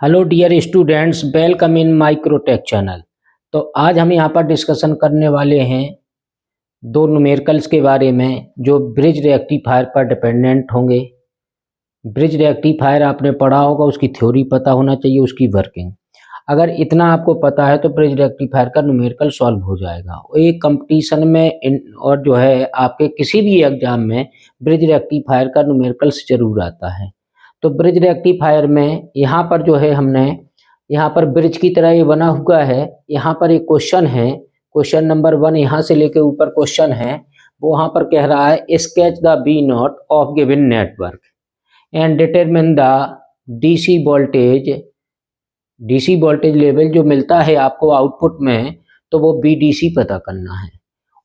Hello dear students, welcome in Microtech channel. तो आज हम यहाँ पर डिस्कशन करने वाले हैं दो न्यूमेरिकल्स के बारे में जो ब्रिज रेक्टिफायर पर डिपेंडेंट होंगे। ब्रिज रेक्टिफायर आपने पढ़ा होगा, उसकी थ्योरी पता होना चाहिए, उसकी वर्किंग। अगर इतना आपको पता है तो ब्रिज रेक्टिफायर का न्यूमेरिकल सॉल्व हो जाएगा। एक कंपटीशन में और जो है आपके किसी भी एग्जाम में ब्रिज रेक्टिफायर का न्यूमेरिकल्स जरूर आता है। तो ब्रिज रेक्टिफायर में यहाँ पर जो है हमने यहाँ पर ब्रिज की तरह ये बना हुआ है। यहाँ पर एक क्वेश्चन है, क्वेश्चन नंबर 1 यहाँ से लेके ऊपर क्वेश्चन है। वो वहाँ पर कह रहा है sketch the B naught of given network and determine the DC voltage. DC voltage level जो मिलता है आपको आउटपुट में, तो वो बीडीसी पता करना है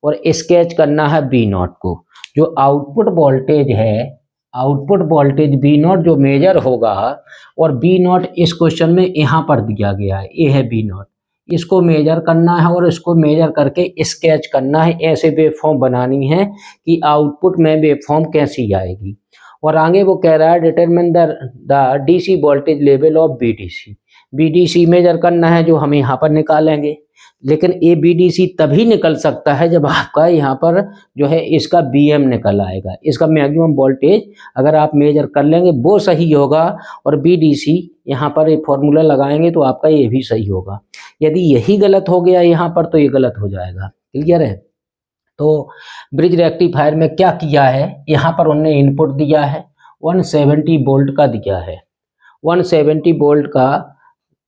और स्केच करना है बी नॉट को। जो आउटपुट वोल्टेज है, आउटपुट वोल्टेज बी नॉट जो मेजर होगा, और बी नॉट इस क्वेश्चन में यहाँ पर दिया गया है, ये है बी नॉट। इसको मेजर करना है और इसको मेजर करके स्केच करना है। ऐसे वेवफॉर्म बनानी है कि आउटपुट में वेवफॉर्म कैसी आएगी। और आगे वो कह रहा है determine the DC voltage level of BDC. BDC measure करना है जो हम यहाँ पर निकालेंगे, लेकिन ये बीडीसी तभी निकल सकता है जब आपका यहाँ पर जो है इसका बीएम निकल आएगा। इसका मैक्सिमम वोल्टेज अगर आप मेजर कर लेंगे वो सही होगा, और बीडीसी यहाँ पर एक फॉर्मूला लगाएंगे तो आपका ये भी सही होगा। यदि यही गलत हो गया यहाँ पर तो ये गलत हो जाएगा। क्लियर है? तो ब्रिज रेक्टिफायर में क्या किया है, यहाँ पर उन्होंने इनपुट दिया है 170 वोल्ट का दिया है। 170 वोल्ट का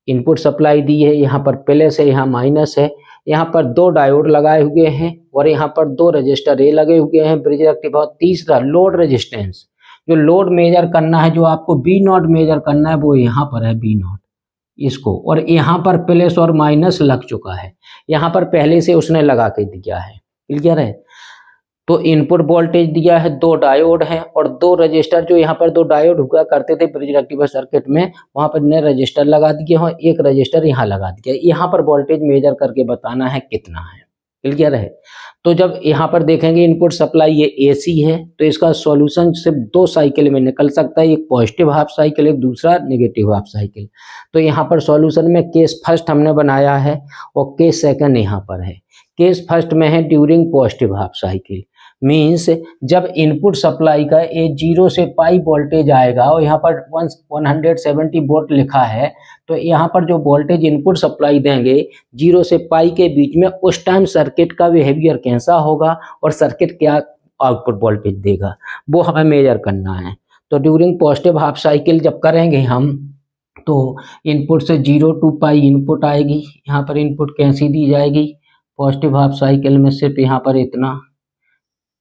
इनपुट सप्लाई दी है। यहाँ पर प्लस है, यहाँ माइनस है। यहाँ पर दो डायोड लगाए हुए हैं और यहाँ पर दो रजिस्टर ए लगे हुए हैं ब्रिज रेक्टिफायर। तीसरा लोड रेजिस्टेंस, जो लोड मेजर करना है, जो आपको बी नॉट मेजर करना है, वो यहाँ पर है बी नॉट इसको। और यहाँ पर प्लस और माइनस लग चुका है, यहाँ पर पहले से उसने लगा के दिया है। क्लियर है? तो इनपुट वोल्टेज दिया है, दो डायोड हैं और दो रजिस्टर। जो यहाँ पर दो डायोड हुआ करते थे ब्रिज रेक्टिफायर सर्किट में, वहाँ पर नए रजिस्टर लगा दिए हैं, एक रजिस्टर यहाँ लगा दिया। यहाँ पर वोल्टेज मेजर करके बताना है कितना है। क्लियर है? तो जब यहाँ पर देखेंगे इनपुट सप्लाई ये एसी है, तो इसका सॉल्यूशन सिर्फ दो साइकिल में निकल सकता है, एक पॉजिटिव हाफ साइकिल, एक दूसरा नेगेटिव हाफ साइकिल। तो यहाँ पर सॉल्यूशन में केस फर्स्ट हमने बनाया है और केस सेकंड यहाँ पर है। केस फर्स्ट में है during positive half cycle, means जब इनपुट सप्लाई का ये 0 से पाई वोल्टेज आएगा और यहाँ पर 170 वोल्ट लिखा है, तो यहाँ पर जो वोल्टेज इनपुट सप्लाई देंगे 0 से पाई के बीच में, उस टाइम सर्किट का बिहेवियर कैसा होगा और सर्किट क्या आउटपुट वोल्टेज देगा, वो हमें मेजर करना है। तो ड्यूरिंग पॉजिटिव हाफ साइकिल जब करेंगे हम, तो इनपुट से 0 टू पाई इनपुट आएगी। यहाँ पर इनपुट कैसी दी जाएगी, पॉजिटिव हाफ साइकिल में सिर्फ यहाँ पर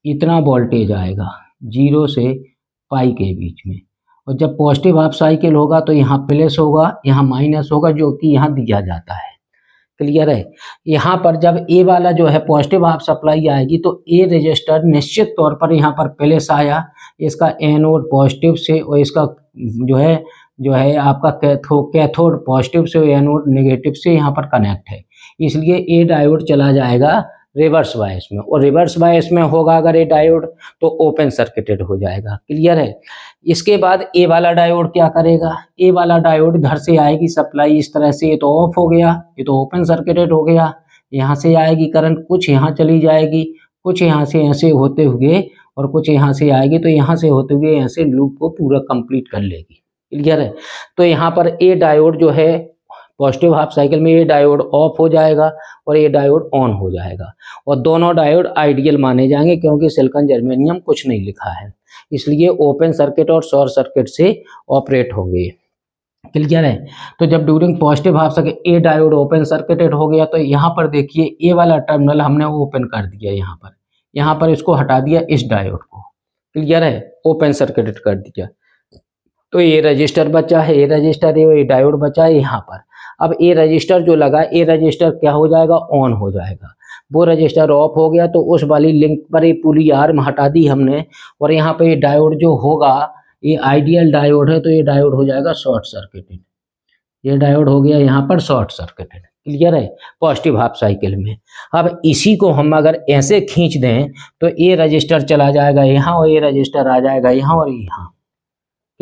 इतना वोल्टेज आएगा 0 से पाई के बीच में। और जब पॉजिटिव हाफ साइकिल होगा तो यहाँ प्लस होगा, यहाँ माइनस होगा, जो कि यहाँ दिया जाता है। क्लियर है? यहाँ पर जब ए वाला जो है पॉजिटिव हाफ सप्लाई आएगी तो ए रजिस्टर निश्चित तौर पर यहाँ पर प्लस आया, इसका एनोड पॉजिटिव से और इसका जो है आपका कैथोड पॉजिटिव से और एनोड नेगेटिव से यहाँ पर कनेक्ट है, इसलिए ए डायोड चला जाएगा रिवर्स बायस में। और रिवर्स बायस में होगा अगर ये डायोड, तो ओपन सर्किटेड हो जाएगा। क्लियर है? इसके बाद ए वाला डायोड क्या करेगा, ए वाला डायोड घर से आएगी सप्लाई इस तरह से, ये तो ऑफ हो गया, ये तो ओपन सर्किटेड हो गया। यहाँ से आएगी करंट, कुछ यहाँ चली जाएगी, कुछ यहाँ से ऐसे होते हुए और कुछ यहाँ से आएगी, तो यहाँ से होते हुए ऐसे लूप को पूरा कंप्लीट कर लेगी। क्लियर है? तो यहाँ पर ए डायोड जो है पॉजिटिव हाफ साइकिल में, ये डायोड ऑफ हो जाएगा और ये डायोड ऑन हो जाएगा। और दोनों डायोड आइडियल माने जाएंगे क्योंकि सिलिकॉन जर्मेनियम कुछ नहीं लिखा है, इसलिए ओपन सर्किट और शॉर्ट सर्किट से ऑपरेट होंगे। क्लियर है? तो जब ड्यूरिंग पॉजिटिव हाफ साइकिल ए डायोड ओपन सर्किटेड हो गया, तो यहाँ पर देखिए ए वाला टर्मिनल हमने ओपन कर दिया, यहाँ पर इसको हटा दिया इस डायोड को। क्लियर है? ओपन सर्किटेड कर दिया। तो ये रजिस्टर बचा है, ये रजिस्टर है, ये डायोड बचा है यहाँ पर। अब ये रजिस्टर जो लगा, ये रजिस्टर क्या हो जाएगा, ऑन हो जाएगा। वो रजिस्टर ऑफ हो गया तो उस वाली लिंक पर ये पूरी आर्म हटा दी हमने, और यहाँ पे ये डायोड जो होगा, ये आइडियल डायोड है, तो ये डायोड हो जाएगा शॉर्ट सर्किटेड। ये डायोड हो गया यहाँ पर शॉर्ट सर्किटेड। क्लियर है? पॉजिटिव हाफ साइकिल में। अब इसी को हम अगर ऐसे खींच दें तो ये रजिस्टर चला जाएगा यहाँ और ये रजिस्टर आ जाएगा यहाँ और यहाँ।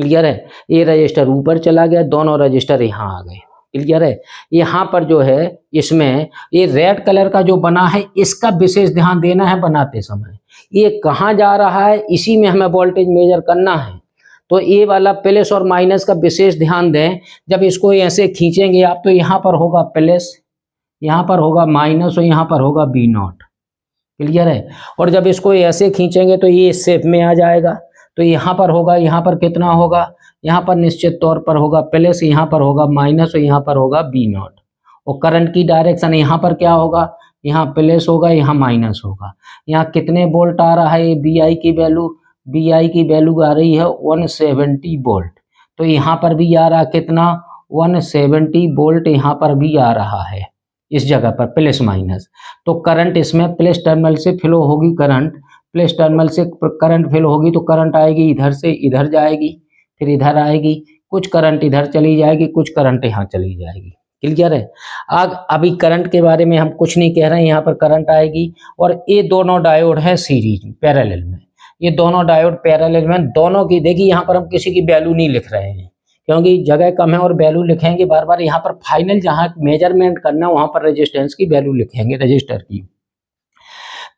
क्लियर है। ये रजिस्टर ऊपर चला गया, दोनों रजिस्टर यहाँ आ गए। क्लियर है। यहाँ पर जो है इसमें ये रेड कलर का जो बना है इसका विशेष ध्यान देना है बनाते समय। ये कहाँ जा रहा है इसी में हमें वोल्टेज मेजर करना है। तो ये वाला प्लस और माइनस का विशेष ध्यान दें। जब इसको ऐसे खींचेंगे आप तो यहाँ पर होगा प्लस, यहाँ पर होगा माइनस और यहाँ पर होगा बी नॉट। क्लियर है। और जब इसको ऐसे खींचेंगे तो ये इस शेप में आ जाएगा। तो यहाँ पर होगा, यहाँ पर कितना होगा, यहाँ पर निश्चित तौर पर होगा प्लस, यहाँ पर होगा माइनस और यहाँ पर होगा बी नॉट। और करंट की डायरेक्शन यहाँ पर क्या होगा, यहाँ प्लस होगा, यहाँ माइनस होगा। यहाँ कितने वोल्ट आ रहा है, ये बी आई की वैल्यू आ रही है 170 वोल्ट। तो यहाँ पर भी आ रहा कितना, 170 वोल्ट यहाँ पर भी आ रहा है इस जगह पर प्लस माइनस। तो करंट इसमें प्लस टर्मिनल से फ्लो होगी, करंट प्लस टर्मिनल से करंट फ्लो होगी तो करंट आएगी इधर से इधर जाएगी, फिर इधर आएगी, कुछ करंट इधर चली जाएगी, कुछ करंट यहाँ चली जाएगी। क्लियर है। अभी करंट के बारे में हम कुछ नहीं कह रहे हैं, यहाँ पर करंट आएगी। और ये दोनों डायोड है सीरीज में, पैरेलल में। ये दोनों डायोड पैरेलल में, दोनों की देखिए यहाँ पर हम किसी की वैल्यू नहीं लिख रहे हैं क्योंकि जगह कम है और वैल्यू लिखेंगे बार बार। यहाँ पर फाइनल जहाँ मेजरमेंट करना वहाँ पर रेजिस्टेंस की वैल्यू लिखेंगे रजिस्टर की।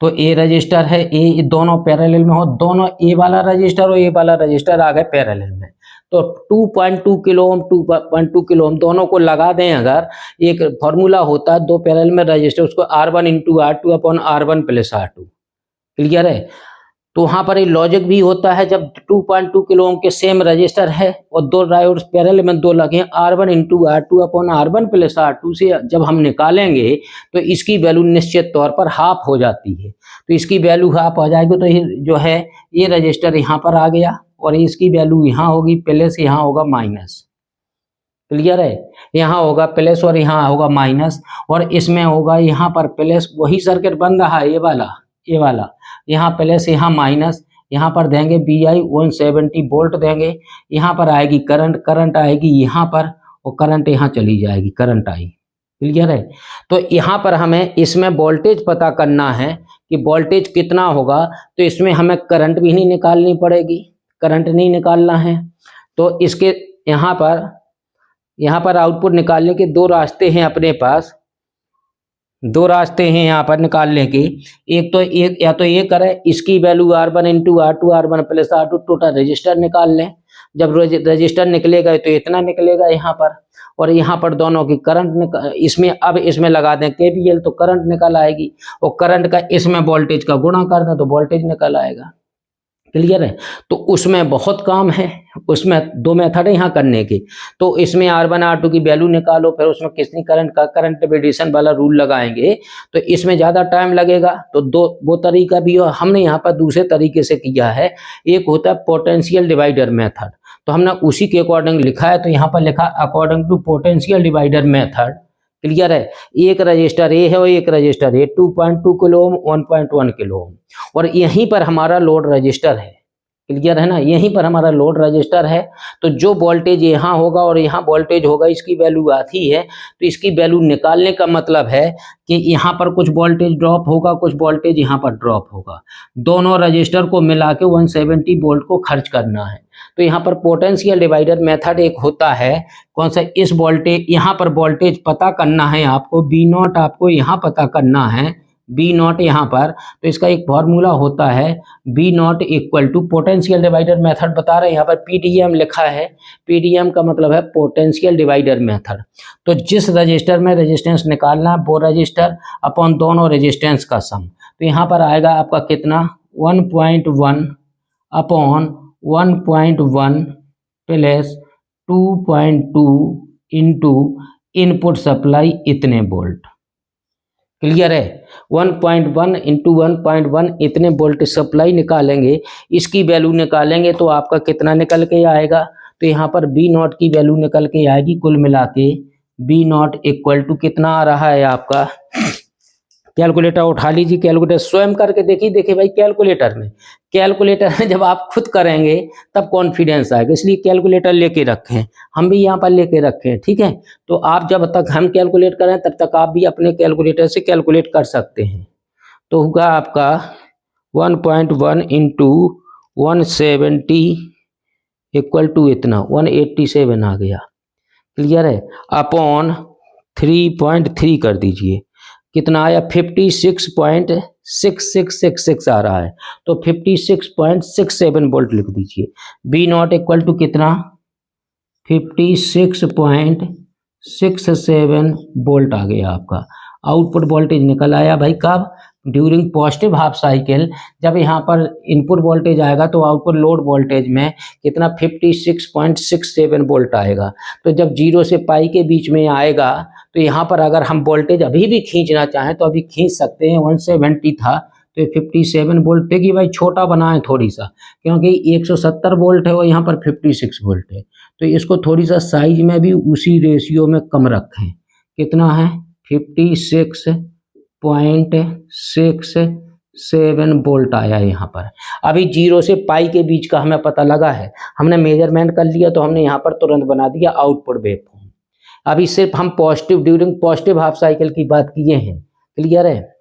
तो ए रजिस्टर है, ए दोनों पैरेलल में हो, दोनों ए वाला रजिस्टर और ए वाला रजिस्टर आ गए पैरेलल में। तो 2.2 किलो ओम 2.2 किलो ओम दोनों को लगा दें। अगर एक फॉर्मूला होता है दो पैरेलल में रजिस्टर, उसको R1 into R2 upon R1 plus R2। Clear है। तो वहाँ पर ये लॉजिक भी होता है, जब 2.2 किलो ओम के सेम रजिस्टर है और दो डायोड पैरेलल में दो लगे हैं, R1 into R2 upon R1 plus R2 से जब हम निकालेंगे तो इसकी वैल्यू निश्चित तौर पर हाफ हो जाती है। तो इसकी वैल्यू हाफ आ जाएगी तो ये जो है ये रजिस्टर यहाँ पर आ गया और इसकी वैल्यू यहाँ होगी प्लस, यहाँ होगा माइनस। क्लियर है। यहाँ होगा प्लस और यहाँ होगा माइनस और इसमें होगा यहाँ पर प्लस, वही सर्किट बन रहा है ये वाला यहाँ प्लस यहाँ माइनस, यहाँ पर देंगे बी आई 170 वोल्ट देंगे। यहाँ पर आएगी करंट आएगी यहाँ पर और करंट यहाँ चली जाएगी, करंट आई। क्लियर है। तो यहाँ पर हमें इसमें वोल्टेज पता करना है कि वोल्टेज कितना होगा। तो इसमें हमें करंट भी नहीं निकालनी पड़ेगी, करंट नहीं निकालना है। तो इसके यहाँ पर आउटपुट निकालने के दो रास्ते हैं अपने पास, दो रास्ते हैं यहाँ पर निकालने के। एक तो या तो ये करें, इसकी value R1 into R2 R1 plus R2 total register निकाल लें। जब रजिस्टर निकलेगा तो इतना निकलेगा यहाँ पर, और यहाँ पर दोनों की करंट इसमें लगा दें KVL तो करंट निकल आएगी, और करंट का इसमें वोल्टेज का गुणा कर दें तो वोल्टेज निकल आएगा। क्लियर है। तो उसमें बहुत काम है, उसमें दो मेथड है यहाँ करने के। तो इसमें R1 R2 की वैल्यू निकालो, फिर उसमें कितनी करंट डिविडेशन वाला रूल लगाएंगे तो इसमें ज़्यादा टाइम लगेगा। तो वो तरीका भी और हमने यहाँ पर दूसरे तरीके से किया है। एक होता है पोटेंशियल डिवाइडर मेथड, तो हमने उसी के अकॉर्डिंग लिखा है। तो यहाँ पर लिखा according to potential divider method. Clear है। एक रजिस्टर ए है और एक रजिस्टर ए 2.2 किलो ओम 1.1 किलो ओम, और यहीं पर हमारा लोड रजिस्टर है। क्लियर है ना, यहीं पर हमारा लोड रजिस्टर है। तो जो वोल्टेज यहाँ होगा और यहाँ वोल्टेज होगा, इसकी वैल्यू आती है। तो इसकी वैल्यू निकालने का मतलब है कि यहाँ पर कुछ वोल्टेज ड्रॉप होगा, कुछ वोल्टेज यहाँ पर ड्रॉप होगा। दोनों रजिस्टर को मिला के 170 वोल्ट को खर्च करना है। तो यहाँ पर पोटेंशियल डिवाइडर मेथड एक होता है, कौन सा, इस वोल्टेज यहाँ पर वोल्टेज पता करना है आपको, बी नॉट आपको यहाँ पता करना है, बी नॉट यहाँ पर। तो इसका एक फॉर्मूला होता है B naught equal to, potential divider method बता रहे हैं, यहाँ पर PDM लिखा है। PDM का मतलब है पोटेंशियल डिवाइडर मेथड। तो जिस रजिस्टर में रेजिस्टेंस निकालना है वो रजिस्टर अपॉन दोनों रेजिस्टेंस का सम। तो यहाँ पर आएगा आपका कितना, 1.1 upon 1.1 plus 2.2 into input supply इतने वोल्ट। क्लियर है। 1.1 इंटू 1.1 इतने वोल्ट सप्लाई निकालेंगे, इसकी वैल्यू निकालेंगे तो आपका कितना निकल के आएगा। तो यहाँ पर बी नॉट की वैल्यू निकल के आएगी, कुल मिला के बी नॉट इक्वल टू कितना आ रहा है आपका, कैलकुलेटर उठा लीजिए, कैलकुलेटर स्वयं करके देखिए भाई। कैलकुलेटर में जब आप खुद करेंगे तब कॉन्फिडेंस आएगा, इसलिए कैलकुलेटर लेके रखें, हम भी यहाँ पर लेके रखें। ठीक है। तो आप जब तक हम कैलकुलेट करें तब तक आप भी अपने कैलकुलेटर से कैलकुलेट कर सकते हैं। तो होगा आपका 1.1 इंटू 170 इक्वल टू इतना 187 आ गया, क्लियर है, अपॉन 3.3 कर दीजिए, कितना आया 56.6666 आ रहा है, तो 56.67 वोल्ट लिख दीजिए। बी नॉट इक्वल टू कितना 56.67 वोल्ट आ गया आपका। आउटपुट वोल्टेज निकल आया भाई कब, ड्यूरिंग पॉजिटिव हाफ साइकिल, जब यहाँ पर इनपुट वोल्टेज आएगा तो आउटपुट लोड वोल्टेज में कितना 56.67 वोल्ट आएगा। तो जब 0 से पाई के बीच में आएगा तो यहाँ पर अगर हम वोल्टेज अभी भी खींचना चाहें तो अभी खींच सकते हैं, 170 था तो 57 वोल्ट, देखिए भाई छोटा बनाएं थोड़ी सा, क्योंकि 170 वोल्ट है और यहाँ पर 56 वोल्ट है, तो इसको थोड़ी सा साइज में भी उसी रेशियो में कम रखें। कितना है 56.67 वोल्ट आया यहाँ पर। अभी 0 से पाई के बीच का हमें पता लगा है, हमने मेजरमेंट कर लिया तो हमने यहाँ पर तुरंत बना दिया आउटपुट वेवफॉर्म। अभी सिर्फ हम positive during positive half cycle की बात किए हैं, क्लियर है।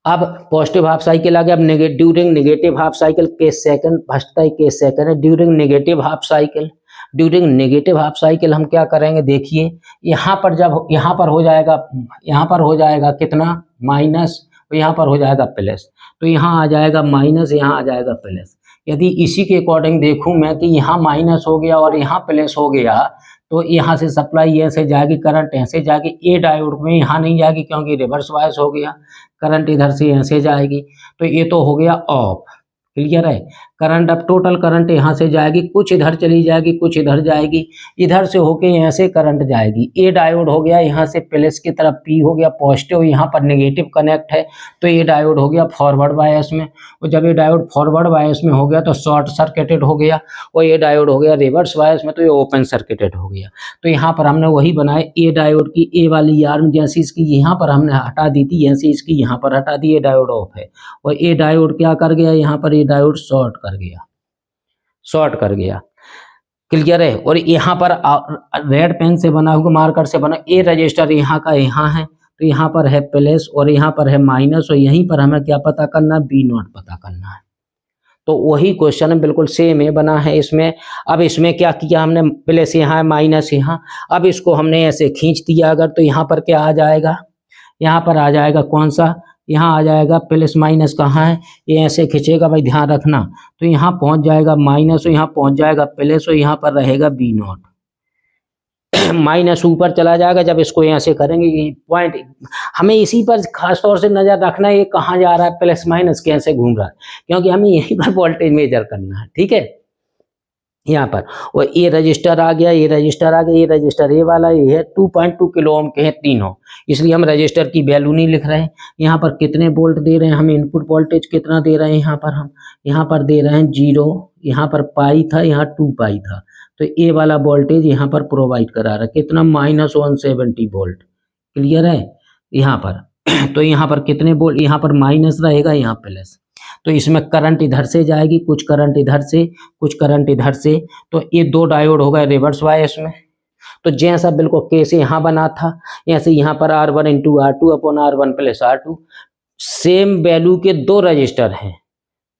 अब पॉजिटिव हाफ साइकिल आ गया, अब during negative half cycle case second, first का केस सेकंड है। During negative half cycle, during negative half cycle हम क्या करेंगे, देखिए यहाँ पर जब यहाँ पर हो जाएगा कितना माइनस, यहाँ पर हो जाएगा प्लस, तो यहाँ आ जाएगा माइनस, यहाँ आ जाएगा प्लस। यदि इसी के अकॉर्डिंग देखूं मैं कि यहाँ माइनस हो गया और यहाँ प्लस हो गया, तो यहाँ से सप्लाई ऐसे जाएगी, करंट ऐसे जाएगी, ए डायोड में यहाँ नहीं जाएगी क्योंकि रिवर्स वाइस हो गया, करंट इधर से ऐसे जाएगी, तो ये तो हो गया ऑफ, क्लियर है। करंट अब टोटल करंट यहाँ से जाएगी, कुछ इधर चली जाएगी, कुछ इधर जाएगी, इधर से होके ऐसे करंट जाएगी। ए डायोड हो गया यहाँ से प्लस की तरफ, पी हो गया पॉजिटिव, यहाँ पर नेगेटिव कनेक्ट है, तो ये डायोड हो गया फॉरवर्ड बायस में, और जब ये डायोड फॉरवर्ड बायस में हो गया तो शॉर्ट सर्किटेड हो गया, और ये डायोड हो गया रिवर्स बायस में, तो ये ओपन सर्किटेड हो गया। तो यहाँ पर हमने वही बनाए, ए डायोड की ए वाली आर्म जैसी इसकी यहाँ पर हमने हटा दी थी, जैसी इसकी यहाँ पर हटा दी, ये डायोड ऑफ है, और ए डायोड क्या कर गया, यहाँ पर ये डायोड शॉर्ट कर गया, क्लियर है। और यहाँ पर रेड पेन से बना हुआ मार्कर से बना ए रजिस्टर यहाँ का यहाँ है, तो यहाँ पर है प्लस और यहाँ पर है माइनस, और यहीं पर हमें क्या पता करना है, बी नॉट पता करना है। तो वही क्वेश्चन बिल्कुल सेम है बना है इसमें। अब इसमें क्या किया हमने, प्लस यहाँ है माइनस यहाँ, अब इसको हमने ऐसे खींच दिया अगर, तो यहाँ पर क्या आ जाएगा, यहाँ पर आ जाएगा कौन सा, यहाँ आ जाएगा प्लस माइनस कहाँ है, ये ऐसे खींचेगा भाई ध्यान रखना, तो यहाँ पहुँच जाएगा माइनस और यहाँ पहुँच जाएगा प्लस, और यहाँ पर रहेगा बी नॉट। माइनस ऊपर चला जाएगा, जब इसको ऐसे करेंगे ये पॉइंट, हमें इसी पर खास तौर से नजर रखना है, ये कहाँ जा रहा है, प्लस माइनस कैसे घूम रहा है, क्योंकि हमें यहीं पर वोल्टेज मेजर करना है, ठीक है। यहाँ पर और ये रजिस्टर आ गया, ये रजिस्टर आ गया, ये रजिस्टर ये वाला ये है, 2.2 किलो ओम के हैं तीनों, इसलिए हम रजिस्टर की वैल्यू नहीं लिख रहे हैं। यहाँ पर कितने वोल्ट दे रहे हैं, हम इनपुट वोल्टेज कितना दे रहे हैं, यहाँ पर दे रहे हैं 0, यहाँ पर पाई था, यहाँ 2 पाई था, तो ये वाला वोल्टेज यहाँ पर प्रोवाइड करा रहा है, कितना -170 वोल्ट, क्लियर है यहाँ पर। तो यहाँ पर कितने वोल्ट, यहाँ पर माइनस रहेगा, यहाँ प्लस, तो इसमें करंट इधर से जाएगी, कुछ करंट इधर से, कुछ करंट इधर से, तो ये दो डायोड हो गए रिवर्स बायस में। तो जैसा बिल्कुल कैसे यहाँ बना था, ऐसे यहाँ पर R1 × R2 upon R1 + R2, same value के दो रजिस्टर हैं।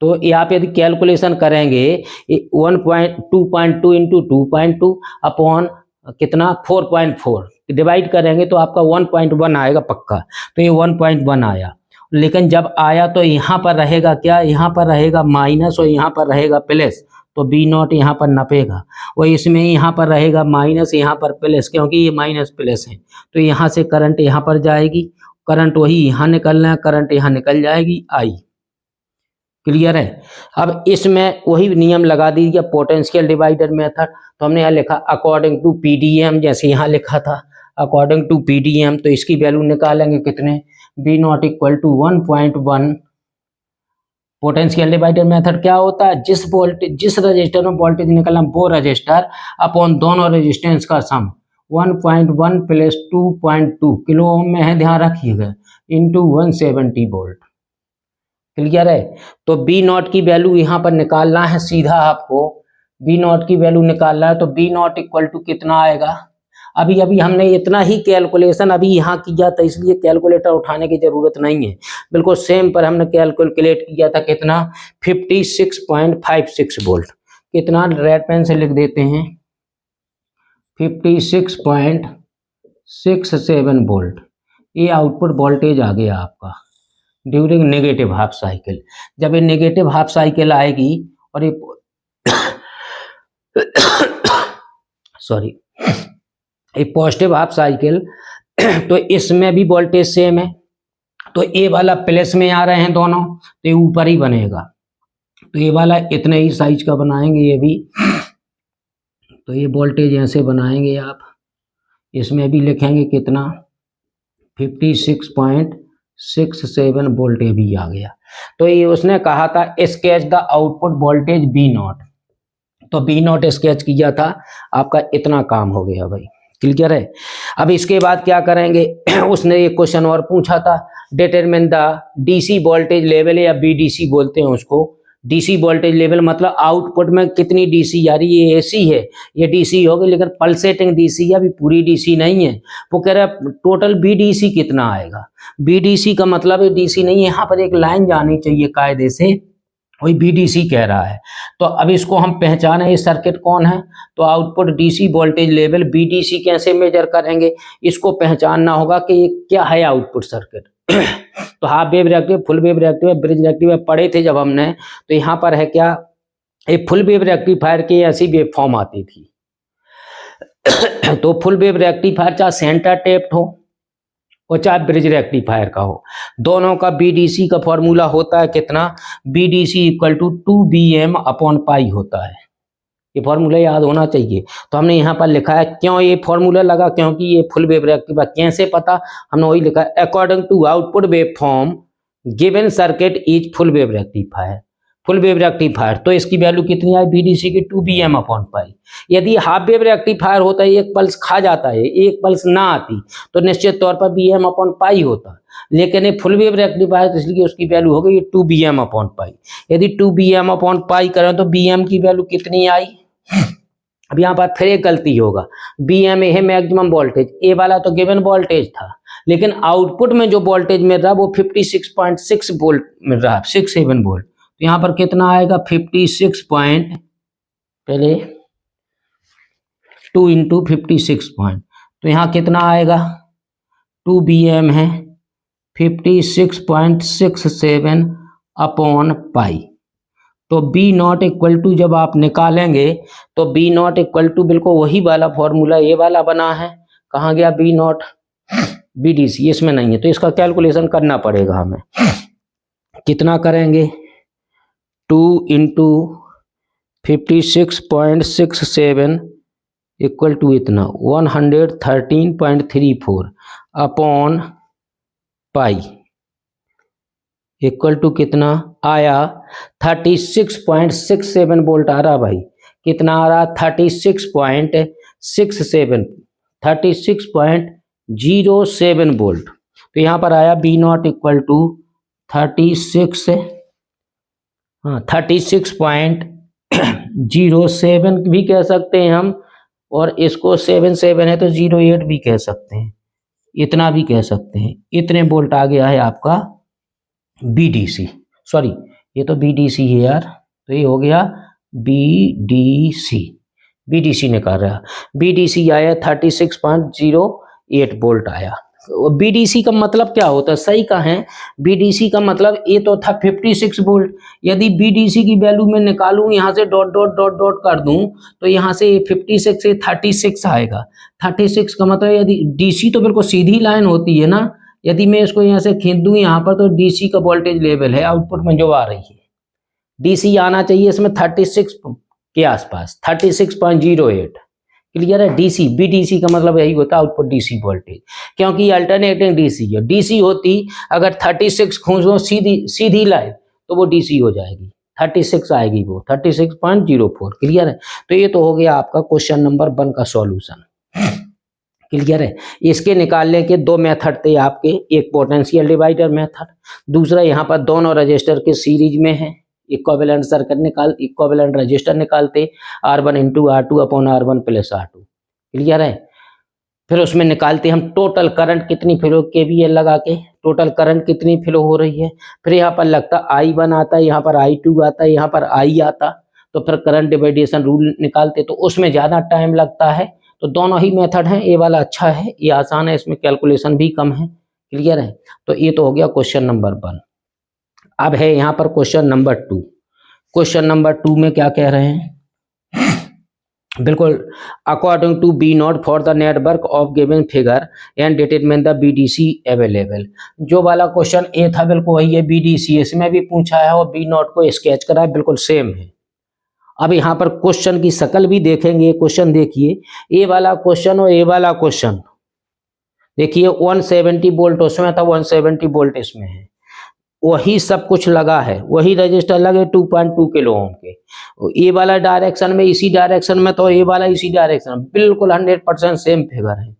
तो यहाँ पे यदि कैलकुलेशन करेंगे 2.2 × 2.2 अपॉन कितना 4.4 डिवाइड करेंगे तो आपका 1.1 आएगा पक्का, तो ये 1.1 आया। लेकिन जब आया तो यहाँ पर रहेगा क्या, यहाँ पर रहेगा माइनस और यहाँ पर रहेगा प्लस, तो बी नॉट यहाँ पर नपेगा, और इसमें यहाँ पर रहेगा माइनस, यहाँ पर प्लस, क्योंकि ये माइनस प्लस है, तो यहाँ से करंट यहाँ पर जाएगी, करंट वही यहाँ निकलना है, करंट यहाँ निकल जाएगी आई, क्लियर है। अब इसमें वही नियम लगा दीजिए पोटेंशियल डिवाइडर मेथड, तो हमने यहाँ लिखा अकॉर्डिंग टू पीडीएम, जैसे यहाँ लिखा था अकॉर्डिंग टू पीडीएम, तो इसकी वैल्यू निकालेंगे कितने, B naught equal to 1.1। Potential divider method क्या होता है, जिस रजिस्टर में वोल्टेज निकलना वो रजिस्टर अपॉन दोनों रेजिस्टेंस का सम 1.1 + 2.2 किलो ओम में है, ध्यान रखिएगा, इंटू 170 वोल्ट, क्लियर है। तो बी नॉट की वैल्यू यहाँ पर निकालना है, सीधा आपको बी नॉट की वैल्यू निकालना है, तो बी नॉट इक्वल टू कितना आएगा, अभी हमने इतना ही कैलकुलेशन अभी यहाँ किया था, इसलिए कैलकुलेटर उठाने की जरूरत नहीं है, बिल्कुल सेम पर हमने कैलकुलेट किया था, कितना 56.56 वोल्ट, कितना, रेड पेन से लिख देते हैं 56.67 वोल्ट। ये आउटपुट वोल्टेज आ गया आपका ड्यूरिंग नेगेटिव हाफ साइकिल। जब ये नेगेटिव हाफ साइकिल आएगी और ये सॉरी ये पॉजिटिव हाफ साइकिल, तो इसमें भी वोल्टेज सेम है, तो ये वाला प्लस में आ रहे हैं दोनों, तो ये ऊपर ही बनेगा। तो ये वाला इतने ही साइज का बनाएंगे ये भी, तो ये वोल्टेज ऐसे बनाएंगे आप, इसमें भी लिखेंगे कितना 56.67 वोल्ट भी आ गया। तो ये उसने कहा था sketch the output voltage B0, तो B0 स्केच किया था, आपका इतना काम हो गया भाई, क्लियर है। अब इसके बाद क्या करेंगे, उसने एक क्वेश्चन और पूछा था, determine the DC voltage level, या BDC बोलते हैं उसको। DC वोल्टेज लेवल मतलब आउटपुट में कितनी DC आ रही है, ये AC है, ये DC होगी, लेकिन पल्सेटिंग DC है, अभी पूरी DC नहीं है। वो कह रहा है टोटल BDC कितना आएगा। BDC का मतलब है DC नहीं है, यहाँ पर एक लाइन जानी चाहिए कायदे से, वही BDC कह रहा है। तो अब इसको हम पहचाने, ये सर्किट कौन है, तो output DC voltage level BDC कैसे मेजर करेंगे, इसको पहचानना होगा कि ये क्या है आउटपुट सर्किट। तो half wave reactive, full wave reactive, bridge reactive पढ़े थे जब हमने, तो यहाँ पर है क्या, एक फुल वेव रेक्टिफायर की ऐसी वेव फॉर्म आती थी। तो फुल वेव रेक्टिफायर चाहे सेंटर टेप्ड हो और चाहे ब्रिज रेक्टिफायर का हो, दोनों का BDC का फॉर्मूला होता है कितना, BDC इक्वल टू 2Bm/π होता है। ये फॉर्मूला याद होना चाहिए। तो हमने यहाँ पर लिखा है, क्यों ये फॉर्मूला लगा, क्योंकि ये फुल वेव रेक्टिफायर, कैसे पता, हमने वही लिखा है, according to output wave form given circuit is full wave rectifier. Full wave rectifier, तो इसकी वैल्यू कितनी आई BDC की 2Bm/π। यदि हाफ वेव रेक्टिफायर होता है, एक पल्स खा जाता है, एक पल्स ना आती, तो निश्चित तौर पर Bm/π होता, लेकिन ये फुल वेव रेक्टिफायर, इसलिए उसकी वैल्यू हो गई 2Bm/π। यदि 2Bm/π करें तो Bm की वैल्यू कितनी आई, अब यहाँ पर फिर एक गलती होगा, Bm है मैक्सिमम वोल्टेज, ए वाला तो गिवन वोल्टेज था, लेकिन आउटपुट में जो वोल्टेज मिल रहा वो 56.6 वोल्ट मिल रहा है, 67 वोल्ट। तो यहाँ पर कितना आएगा 56 पॉइंट, पहले 2 इंटू 56 पॉइंट, तो यहाँ कितना आएगा 2Bm है 56.67/π। तो B0 इक्वल टू जब आप निकालेंगे तो B0 इक्वल टू बिल्कुल वही वाला फॉर्मूला ये वाला बना है, कहाँ गया B0, BDC इसमें नहीं है, तो इसका कैलकुलेशन करना पड़ेगा हमें। कितना करेंगे 2 इंटू 56.67 इक्वल टू इतना 113.34/π इक्वल टू कितना आया 36.67 वोल्ट आ रहा भाई, कितना आ रहा 36.07 वोल्ट। तो यहाँ पर आया B0 इक्वल टू 36.07 भी कह सकते हैं हम, और इसको 77 है तो 08 भी कह सकते हैं, इतना भी कह सकते हैं। इतने वोल्ट आ गया है आपका BDC, सॉरी ये तो BDC है यार, तो ये हो गया BDC निकाल रहा है, BDC आया 36.08 वोल्ट आया। BDC का मतलब क्या होता है, सही कहें BDC का मतलब ये तो था 56 वोल्ट, यदि BDC की वैल्यू में निकालूं यहाँ से डॉट डॉट डॉट डॉट कर दूं तो यहाँ से 56 से 36 आएगा। 36 का मतलब यदि DC तो बिल्कुल सीधी लाइन होती है ना, यदि मैं इसको यहाँ से खींच दूं यहाँ पर तो DC का वोल्टेज लेवल है आउटपुट में जो आ रही है, DC आना चाहिए इसमें 36 के आसपास, 36.08, क्लियर है। BDC का मतलब यही होता है आउटपुट DC वोल्टेज, क्योंकि अल्टरनेटिंग DC है। DC होती अगर 36 खींचो सीधी लाइन तो वो DC हो जाएगी, 36 आएगी वो 36.04, क्लियर है। तो ये तो हो गया आपका क्वेश्चन नंबर 1 का सॉल्यूशन, क्लियर है। इसके निकालने के दो मेथड थे आपके, एक पोटेंशियल डिवाइडर मेथड, दूसरा यहाँ पर दोनों रजिस्टर के सीरीज में है, इक्विवेलेंट सर्किट इक्विवेलेंट रजिस्टर निकालते R1 into R2/R1 plus R2, clear है। फिर उसमें निकालते हम टोटल करंट कितनी फ्लो, KVL लगा के टोटल करंट कितनी फ्लो हो रही है। फिर यहाँ पर लगता I1 आता है, यहाँ पर I2 आता है, यहाँ पर I आता, तो फिर करंट डिवाइडेशन रूल निकालते तो उसमें ज़्यादा टाइम लगता है। तो दोनों ही मेथड हैं, ये वाला अच्छा है, ये आसान है, इसमें कैलकुलेशन भी कम है। क्लियर है? तो ये तो हो गया क्वेश्चन नंबर 1। अब है यहाँ पर क्वेश्चन नंबर 2। क्वेश्चन नंबर 2 में क्या कह रहे हैं? बिल्कुल, according to B naught for the network of given figure and determine the BDC available. जो वाला क्वेश्चन ए था बिल्कुल वही है, बीडीसी इसमें भी पूछा है और बी नॉट को स्केच करा है, बिल्कुल सेम है। अब यहाँ पर क्वेश्चन की शक्ल भी देखेंगे। क्वेश्चन देखिए, ए वाला क्वेश्चन और ए वाला क्वेश्चन देखिए, 170 वोल्ट उसमें था, 170 वोल्ट इसमें है, वही सब कुछ लगा है, वही रजिस्टर लगे 2.2 किलो ओम के। ये वाला डायरेक्शन में, इसी डायरेक्शन में, तो ये वाला इसी डायरेक्शन, बिल्कुल 100% सेम फिगर है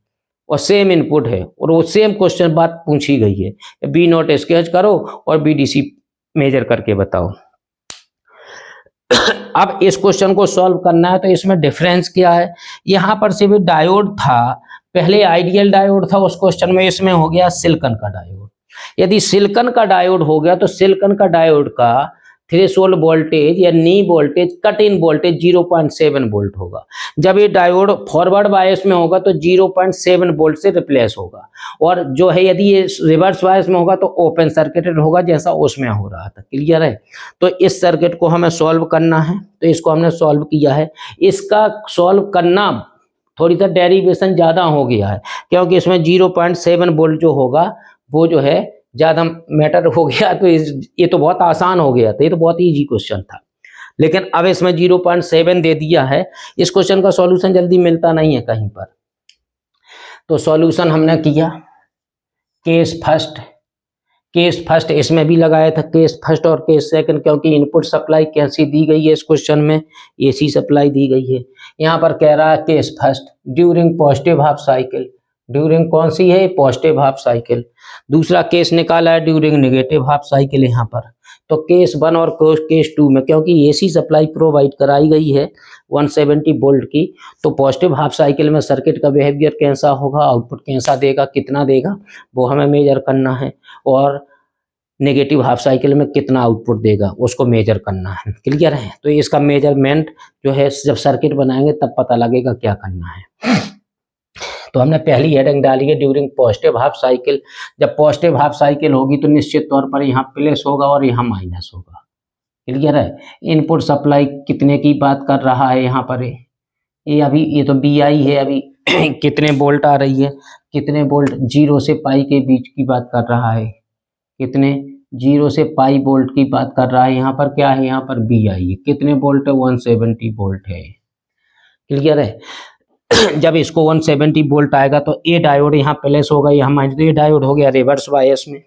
और सेम इनपुट है और वो सेम क्वेश्चन बात पूछी गई है। बी नॉट स्केच करो और बीडीसी मेजर करके बताओ। अब इस क्वेश्चन को सॉल्व करना है तो इसमें डिफरेंस क्या है? यहाँ पर सिर्फ डायोड था, पहले आइडियल डायोड था उस क्वेश्चन में, इसमें हो गया सिलिकॉन का डायोड। यदि सिलिकॉन का डायोड हो गया तो सिलिकॉन का डायोड का थ्रेशोल्ड वोल्टेज या नी voltage, cut in voltage 0.7 volt होगा। जब ये डायोड फॉरवर्ड बायस में होगा तो 0.7 वोल्ट से रिप्लेस होगा, और जो है यदि ये रिवर्स बायस में होगा तो ओपन सर्किटेड होगा, जैसा उसमें हो रहा था। क्लियर है? तो इस सर्किट को हमें सॉल्व करना है, तो इसको हमने सॉल्व किया है। इसका सॉल्व करना थोड़ी सा डेरिवेशन ज़्यादा हो गया है, क्योंकि इसमें 0.7 वोल्ट जो होगा वो जो है ज़्यादा मैटर हो गया। तो ये तो बहुत आसान हो गया था, ये तो बहुत ईजी क्वेश्चन था, लेकिन अब इसमें 0.7 दे दिया है। इस क्वेश्चन का सॉल्यूशन जल्दी मिलता नहीं है कहीं पर। तो सॉल्यूशन हमने किया, केस फर्स्ट इसमें भी लगाया था, केस फर्स्ट और केस सेकंड, क्योंकि इनपुट सप्लाई कैसी दी गई है इस क्वेश्चन में, एसी सप्लाई दी गई है। यहाँ पर कह रहा है case first during positive half cycle, during कौन सी है? Positive half cycle. दूसरा केस निकाला है ड्यूरिंग नेगेटिव हाफ साइकिल। यहाँ पर तो केस 1 और केस 2 में, क्योंकि एसी सप्लाई प्रोवाइड कराई गई है 170 वोल्ट की, तो पॉजिटिव हाफ साइकिल में सर्किट का बिहेवियर कैसा होगा, आउटपुट कैसा देगा, कितना देगा, वो हमें मेजर करना है, और नेगेटिव हाफ साइकिल में कितना आउटपुट देगा उसको मेजर करना है। क्लियर है? तो इसका मेजरमेंट जो है जब सर्किट बनाएंगे तब पता लगेगा क्या करना है। तो हमने पहली हेडिंग डाली है ड्यूरिंग पॉजिटिव हाफ साइकिल। जब पॉजिटिव हाफ साइकिल होगी तो निश्चित तौर पर यहाँ प्लस होगा और यहाँ माइनस होगा। क्लियर है? इनपुट सप्लाई कितने की बात कर रहा है यहाँ पर? ये अभी ये तो बी आई है, अभी कितने वोल्ट आ रही है, कितने वोल्ट 0 से पाई के बीच की बात कर रहा है, कितने 0 से पाई वोल्ट की बात कर रहा है। यहाँ पर क्या है? यहाँ पर बी आई है, कितने वोल्ट है? 170 वोल्ट है। क्लियर है? जब इसको 170 वोल्ट आएगा तो ये डायोड यहाँ प्लस होगा, यहाँ माइनस, तो ये डायोड हो गया रिवर्स बायस में,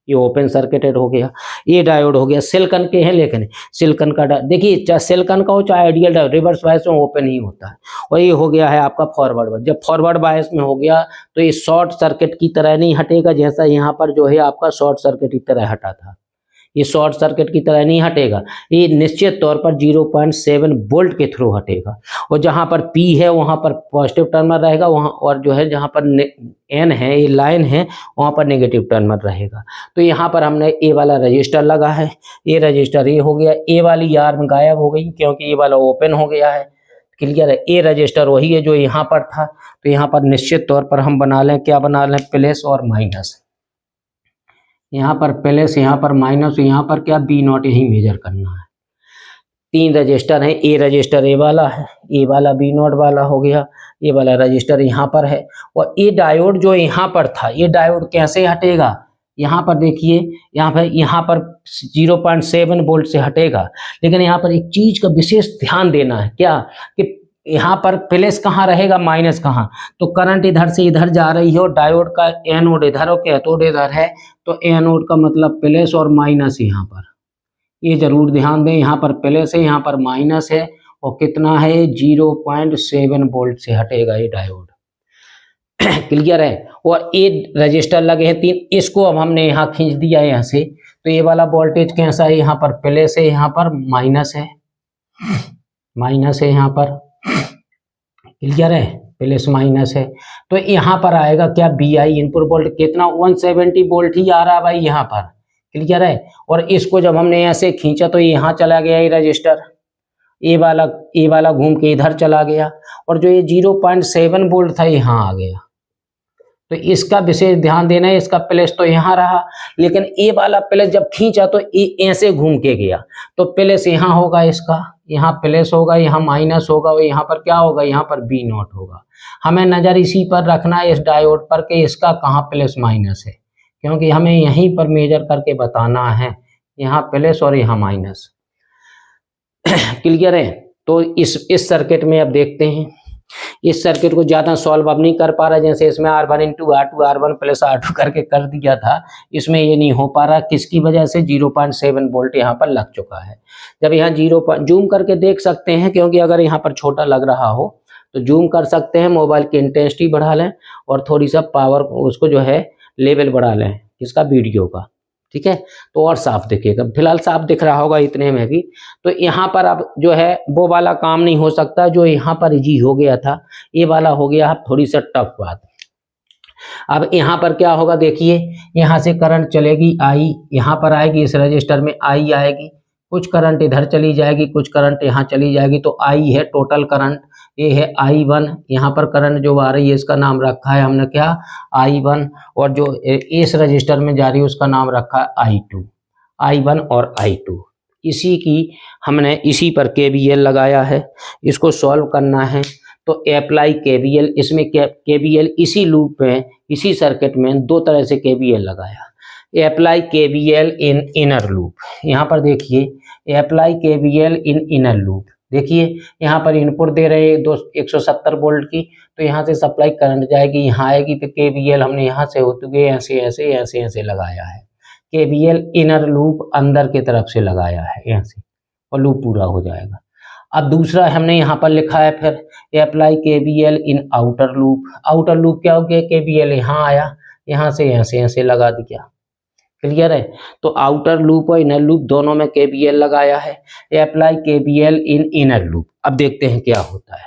ये ओपन सर्किटेड हो गया। ये डायोड हो गया सिलिकॉन के हैं, लेकिन सिलिकॉन का देखिए, चाहे सिलिकॉन का हो चाहे आइडियल डायोड, रिवर्स बायस में ओपन ही होता है। और ये हो गया है आपका फॉरवर्ड बायस। जब फॉरवर्ड बायस में हो गया तो ये शॉर्ट सर्किट की तरह नहीं हटेगा, जैसा यहाँ पर जो है आपका शॉर्ट सर्किट की तरह हटा था, ये शॉर्ट सर्किट की तरह नहीं हटेगा, ये निश्चित तौर पर 0.7 वोल्ट के थ्रू हटेगा। और जहाँ पर P है वहाँ पर पॉजिटिव टर्मिनल रहेगा, वहाँ, और जो है जहाँ पर N है, ये लाइन है, वहाँ पर नेगेटिव टर्मिनल रहेगा। तो यहाँ पर हमने ए वाला रजिस्टर लगा है, ये रजिस्टर ये हो गया, ए वाली आर्म गायब हो गई क्योंकि ये वाला ओपन हो गया है। क्लियर है? ए रजिस्टर वही है जो यहाँ पर था, तो यहाँ पर निश्चित तौर पर हम बना लें, क्या बना लें? प्लस और माइनस। यहाँ पर प्लस, यहाँ पर माइनस, यहाँ पर क्या? बी नॉट यही मेजर करना है। 3 रजिस्टर हैं, ए रजिस्टर ए वाला है, ए वाला बी नॉट वाला हो गया, ये वाला रजिस्टर यहाँ पर है, और ये डायोड जो यहाँ पर था, ये डायोड कैसे हटेगा? यहाँ पर देखिए, यहाँ पर 0.7 वोल्ट से हटेगा। लेकिन यहाँ पर एक चीज का विशेष ध्यान देना है, क्या कि यहाँ पर प्लस कहाँ रहेगा, माइनस कहाँ? तो करंट इधर से इधर जा रही है और डायोड का एनोड इधर और कैथोड इधर है, तो एनोड का मतलब प्लस और माइनस यहाँ पर, ये जरूर ध्यान दें। यहाँ पर प्लस है, यहाँ पर माइनस है, और कितना है? 0.7 वोल्ट से हटेगा ये डायोड। क्लियर है? और ये रजिस्टर लगे हैं 3, इसको अब हमने यहाँ खींच दिया है यहाँ से, तो ये वाला वोल्टेज कैसा है? यहाँ पर प्लस है, यहाँ पर माइनस है, माइनस है यहाँ पर। क्लियर है? प्लस माइनस है, तो यहाँ पर आएगा क्या? बी आई इनपुट वोल्ट कितना? 170 वोल्ट ही आ रहा है भाई यहाँ पर। क्लियर है? और इसको जब हमने ऐसे खींचा तो यहाँ चला गया ये रजिस्टर, ए वाला घूम के इधर चला गया और जो ये 0.7 वोल्ट था यहाँ आ गया। तो इसका विशेष ध्यान देना है, इसका प्लस तो यहाँ रहा, लेकिन ए वाला प्लस जब खींचा तो ऐसे घूम के गया, तो प्लस यहाँ होगा, इसका यहाँ प्लस होगा, यहाँ माइनस होगा, और यहाँ पर क्या होगा, यहाँ पर बी नॉट होगा। हमें नज़र इसी पर रखना है, इस डायोड पर, कि इसका कहाँ प्लस माइनस है, क्योंकि हमें यहीं पर मेजर करके बताना है, यहाँ प्लस और यहाँ माइनस। क्लियर है? तो इस सर्किट में अब देखते हैं, इस सर्किट को ज़्यादा सॉल्व अब नहीं कर पा रहा, जैसे इसमें R1 into R2 R1 plus R2 करके कर दिया था, इसमें ये नहीं हो पा रहा। किसकी वजह से? 0.7 वोल्ट यहाँ पर लग चुका है। जब यहाँ जूम करके देख सकते हैं, क्योंकि अगर यहाँ पर छोटा लग रहा हो तो जूम कर सकते हैं, मोबाइल की इंटेंसिटी बढ़ा लें और थोड़ी सा पावर उसको जो है लेवल बढ़ा लें, इसका वीडियो का, ठीक है, तो और साफ दिखेगा। फिलहाल साफ दिख रहा होगा इतने में भी। तो यहाँ पर अब जो है वो वाला काम नहीं हो सकता जो यहाँ पर इजी हो गया था, ये वाला हो गया अब थोड़ी सा टफ बात। अब यहाँ पर क्या होगा, देखिए यहाँ से करंट चलेगी आई, यहाँ पर आएगी, इस रजिस्टर में आई आएगी, कुछ करंट इधर चली जाएगी, कुछ करंट यहाँ चली जाएगी, तो आई है टोटल करंट, ये है I1। यहाँ पर करंट जो आ रही है इसका नाम रखा है हमने क्या, I1, और जो इस रजिस्टर में जा रही है उसका नाम रखा है I2, I1 और I2। इसी की हमने इसी पर KVL लगाया है, इसको सॉल्व करना है तो अप्लाई KVL। इसमें KVL इसी लूप में, इसी सर्किट में दो तरह से KVL लगाया। अप्लाई KVL इन इनर लूप, यहाँ पर देखिए अप्लाई KVL इन इनर लूप। देखिए यहाँ पर इनपुट दे रहे हैं 170 वोल्ट की, तो यहाँ से सप्लाई करंट जाएगी, यहाँ आएगी, तो KVL हमने यहाँ से होते हुए ऐसे ऐसे ऐसे ऐसे लगाया है। KVL इनर लूप अंदर की तरफ से लगाया है यहाँ से, और लूप पूरा हो जाएगा। अब दूसरा हमने यहाँ पर लिखा है फिर अप्लाई KVL इन आउटर लूप। आउटर लूप क्या हो गया, KVL यहाँ आया, यहाँ से ऐसे ऐसे लगा दिया। क्लियर है? तो आउटर लूप और इनर लूप दोनों में KVL लगाया है। अप्लाई KVL इन इनर लूप। अब देखते हैं क्या होता है।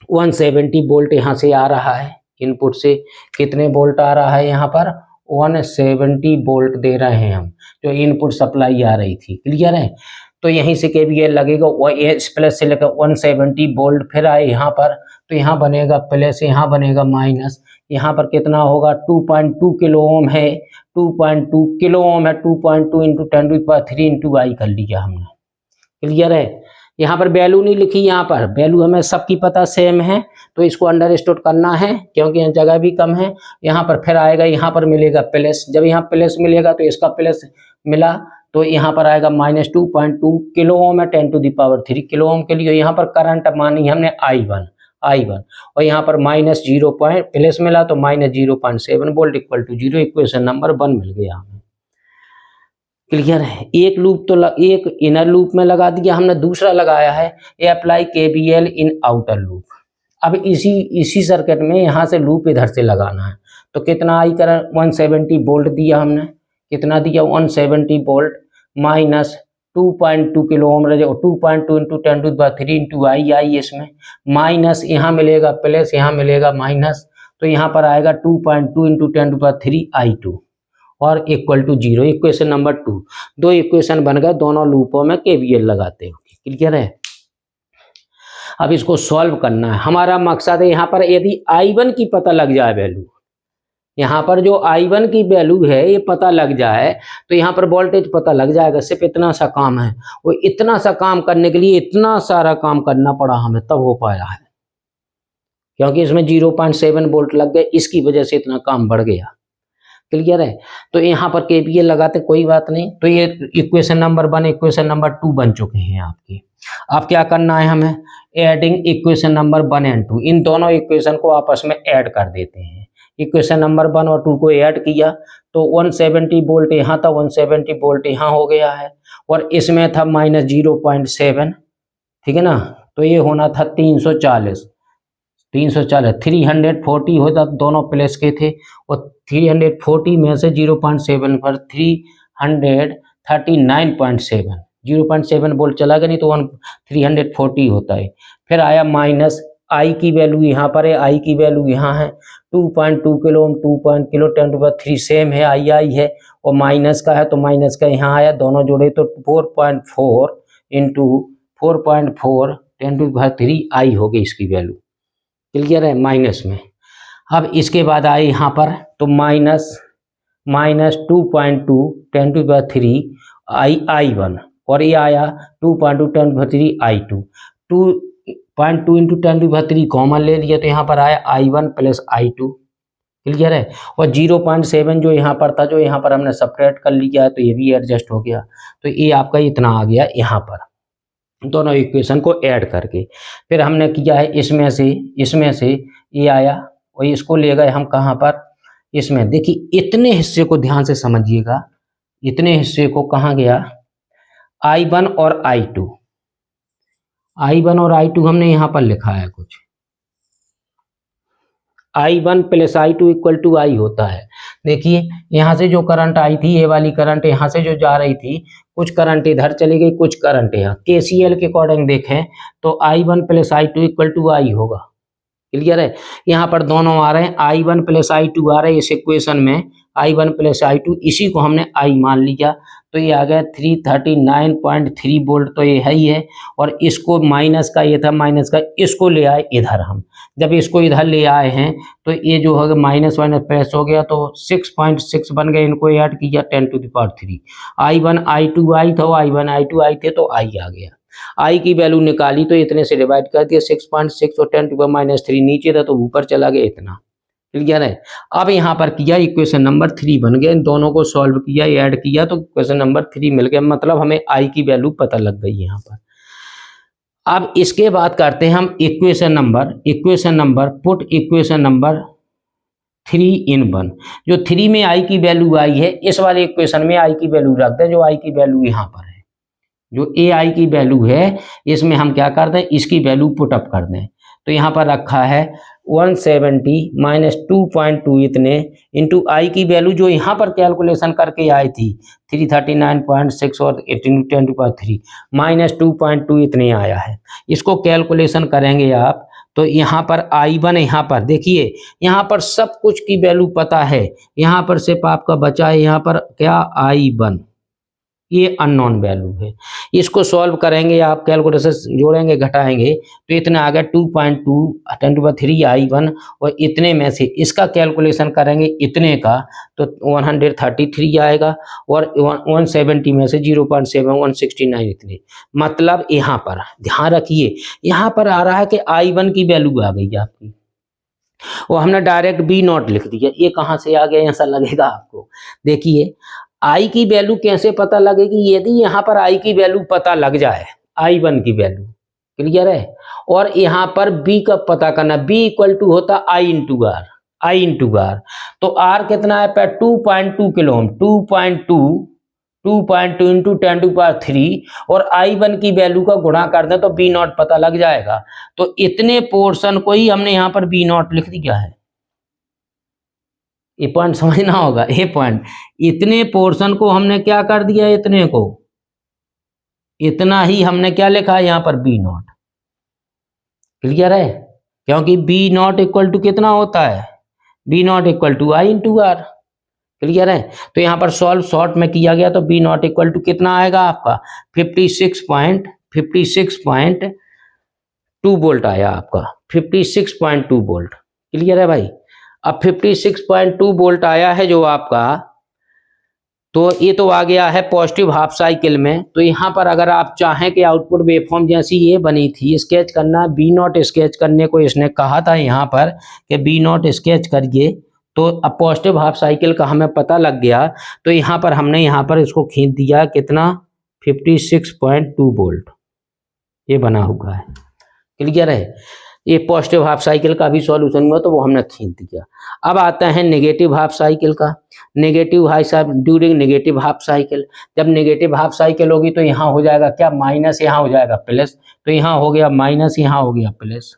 170 वोल्ट यहाँ से आ रहा है, इनपुट से कितने वोल्ट आ रहा है, यहाँ पर 170 वोल्ट दे रहे हैं हम, जो इनपुट सप्लाई आ रही थी। क्लियर है? तो यहीं से KVL लगेगा, इस प्लस से लेकर 170 वोल्ट, फिर आए यहाँ पर, तो यहाँ बनेगा प्लस, यहाँ बनेगा माइनस, यहाँ पर कितना होगा 2.2 किलो ओम है, 2.2 किलो ओम है, 2.2 इंटू 10⁻³ इंटू आई कर लिया हमने। क्लियर है? यहाँ पर वैल्यू नहीं लिखी, यहाँ पर वैल्यू हमें सबकी पता सेम है, तो इसको अंडरस्टूड करना है क्योंकि यहाँ जगह भी कम है। यहाँ पर फिर आएगा, यहाँ पर मिलेगा प्लस, जब यहाँ प्लस मिलेगा तो इसका प्लस मिला, तो यहाँ पर आएगा माइनस 2.2 किलो ओम है 10⁻³ किलो ओम के लिए। यहाँ पर करंट मानी हमने I1, और यहाँ पर माइनस 0 प्लस मिला तो minus 0.7 volt equal to 0। Equation number 1 मिल गया हमें। क्लियर है? एक लूप तो एक इनर लूप में लगा दिया हमने, दूसरा लगाया है अप्लाई KVL इन आउटर लूप। अब इसी सर्किट में यहाँ से लूप इधर से लगाना है, तो कितना आई करंट 170 वोल्ट दिया हमने, कितना दिया 170 volt minus 2.2 kilo ohm, 2.2 into 10⁻³ into I इसमें माइनस, यहाँ मिलेगा प्लस, यहाँ मिलेगा माइनस, तो यहाँ पर आएगा 2.2 इंटू 10⁻³ I2 और इक्वल टू 0। Equation number 2। दो इक्वेशन बन गए, दोनों लूपों में KVL लगाते हो। क्लियर है? अब इसको सॉल्व करना है। हमारा मकसद है यहाँ पर यदि I1 की पता लग जाए वैल्यू, यहाँ पर जो I1 की वैल्यू है ये पता लग जाए तो यहाँ पर वोल्टेज पता लग जाएगा। सिर्फ इतना सा काम है, वो इतना सा काम करने के लिए इतना सारा काम करना पड़ा हमें, तब हो पाया है, क्योंकि इसमें 0.7 वोल्ट लग गए, इसकी वजह से इतना काम बढ़ गया। क्लियर है? तो यहाँ पर KVL लगाते कोई बात नहीं। तो ये इक्वेशन नंबर 1 इक्वेशन नंबर 2 बन चुके हैं आपके। अब क्या करना है हमें, एडिंग इक्वेशन नंबर 1 एंड 2, इन दोनों इक्वेशन को आपस में ऐड कर देते हैं। इक्वेशन नंबर 1 और 2 को ऐड किया तो 170 वोल्ट यहाँ था, 170 वोल्ट यहाँ हो गया है, और इसमें था माइनस 0.7, ठीक है ना, तो ये होना था 340 340 होता, दोनों प्लस के थे, और 340 में से 0.7 पर 339.7, 0.7 वोल्ट चला गया, नहीं तो 340 होता है। फिर आया माइनस, आई की वैल्यू यहाँ पर है, आई की वैल्यू यहाँ है 2.2 किलो ओम, 2 किलो 10⁻³ सेम है, आई है, और माइनस का है तो माइनस का यहाँ आया, दोनों जोड़े तो 4.4 इंटू 4.4 10⁻³ आई होगी इसकी वैल्यू। क्लियर है, माइनस में। अब इसके बाद आए यहाँ पर तो -2.2 10⁻³ I1 और ये आया 2.2 10⁻³ I2। 2.2 इंटू 10⁻³ कॉमन ले लिया तो यहाँ पर आया I1 प्लस I2। क्लियर है, और 0.7 जो यहाँ पर था, जो यहाँ पर हमने सब्ट्रैक्ट कर लिया है तो ये भी एडजस्ट हो गया, तो ये आपका इतना आ गया यहाँ पर दोनों इक्वेशन को ऐड करके। फिर हमने किया है इसमें से ये आया और इसको ले गए हम कहाँ पर, इसमें। देखिए इतने हिस्से को ध्यान से समझिएगा, इतने हिस्से को कहाँ गया, I1 और I2 हमने यहाँ पर लिखा है कुछ, I1 plus I2 equal to I होता है। देखिए यहाँ से जो करंट आई थी, ये वाली करंट यहाँ से जो जा रही थी, कुछ करंट इधर चली गई, कुछ करंट यहाँ। KCL के अकॉर्डिंग देखें तो I1 plus I2 equal to I होगा। क्लियर है, यहाँ पर दोनों आ रहे हैं, I1 प्लस I2 आ रहे हैं इस इक्वेशन में, I1 प्लस I2, इसी को हमने I मान लिया तो ये आ गया 339.3 वोल्ट, तो ये है ही है। और इसको माइनस का, ये था माइनस का, इसको ले आए इधर हम। जब इसको इधर ले आए हैं तो ये जो है माइनस माइनस प्लस हो गया तो 6.6 बन गए, इनको ऐड किया 10⁻³ I1 I2 आई था, I1 I2 आई थे तो I आ गया। I की वैल्यू निकाली तो इतने से डिवाइड कर दिया, 6.6 और 10⁻³ नीचे था तो ऊपर चला गया इतना। क्लियर है, अब यहाँ पर किया इक्वेशन नंबर 3 बन गया, इन दोनों को सॉल्व किया, ऐड किया तो इक्वेशन नंबर 3 मिल गया, मतलब हमें I की वैल्यू पता लग गई यहाँ पर। अब इसके बाद करते हैं हम equation number put equation number 3 in 1। जो 3 में I की वैल्यू आई है, इस वाले इक्वेशन में I की वैल्यू रख दें, जो I की वैल्यू यहाँ पर है, जो AI की वैल्यू है, इसमें हम क्या कर दें, इसकी वैल्यू पुट अप कर दें। तो यहाँ पर रखा है 170 माइनस 2.2 इतने इंटू I की वैल्यू जो यहाँ पर कैलकुलेशन करके आई थी 339.6 और 10⁻³ माइनस 2.2 इतने आया है। इसको कैलकुलेशन करेंगे आप तो यहाँ पर I1, यहाँ पर देखिए, यहाँ पर सब कुछ की वैल्यू पता है, यहाँ पर सिर्फ आपका बचा है यहाँ पर क्या, I1, ये अननोन वैल्यू है। इसको सॉल्व करेंगे आप, कैलकुलेशन जोड़ेंगे घटाएंगे तो इतना आ गया 2.2 10⁻³ I1, और इतने में से इसका कैलकुलेशन करेंगे इतने का तो 133 आएगा, और 170 में से 0.7 169 इतने। मतलब यहाँ पर ध्यान रखिए, यहाँ पर आ रहा है कि I1 की वैल्यू आ गई आपकी, वो हमने डायरेक्ट B0 लिख दिया। ये कहाँ से आ गया ऐसा लगेगा आपको। देखिए I की वैल्यू कैसे पता लगेगी, यदि यहाँ पर I की वैल्यू पता लग जाए, I1 की वैल्यू, क्लियर है, और यहाँ पर B का पता करना, B इक्वल टू होता I इंटू R, तो R कितना है पे 2.2 किलो ओम, 2.2 इंटू 10⁻³ और I1 की वैल्यू का गुणा कर दें तो B0 पता लग जाएगा। तो इतने पोर्शन को ही हमने यहाँ पर B0 लिख दिया है। ये पॉइंट समझना होगा, ये पॉइंट, इतने पोर्शन को हमने क्या कर दिया, इतने को, इतना ही हमने क्या लिखा है यहाँ पर B0। क्लियर है, क्योंकि B0 इक्वल टू कितना होता है, B0 equal to I into R। Clear है, तो यहाँ पर सॉल्व शॉर्ट में किया गया तो B0 इक्वल टू कितना आएगा आपका 56.2 वोल्ट आया आपका, 56.2 वोल्ट। क्लियर है भाई, अब 56.2 वोल्ट आया है जो आपका, तो ये तो आ गया है पॉजिटिव हाफ साइकिल में। तो यहाँ पर अगर आप चाहें कि आउटपुट वेवफॉर्म जैसी ये बनी थी, स्केच करना, B0 स्केच करने को इसने कहा था यहाँ पर कि B0 स्केच करिए, तो अब पॉजिटिव हाफ साइकिल का हमें पता लग गया, तो यहाँ पर हमने यहाँ पर इसको खींच दिया, कितना 56.2 वोल्ट ये बना हुआ है। क्लियर है, ये पॉजिटिव हाफ साइकिल का भी सॉल्यूशन हुआ तो वो हमने खींच दिया। अब आता है नेगेटिव हाफ साइकिल का। Negative during negative half cycle, जब नेगेटिव हाफ साइकिल होगी तो यहाँ हो जाएगा क्या, माइनस, यहाँ हो जाएगा प्लस, तो यहाँ हो गया माइनस, यहाँ हो गया प्लस।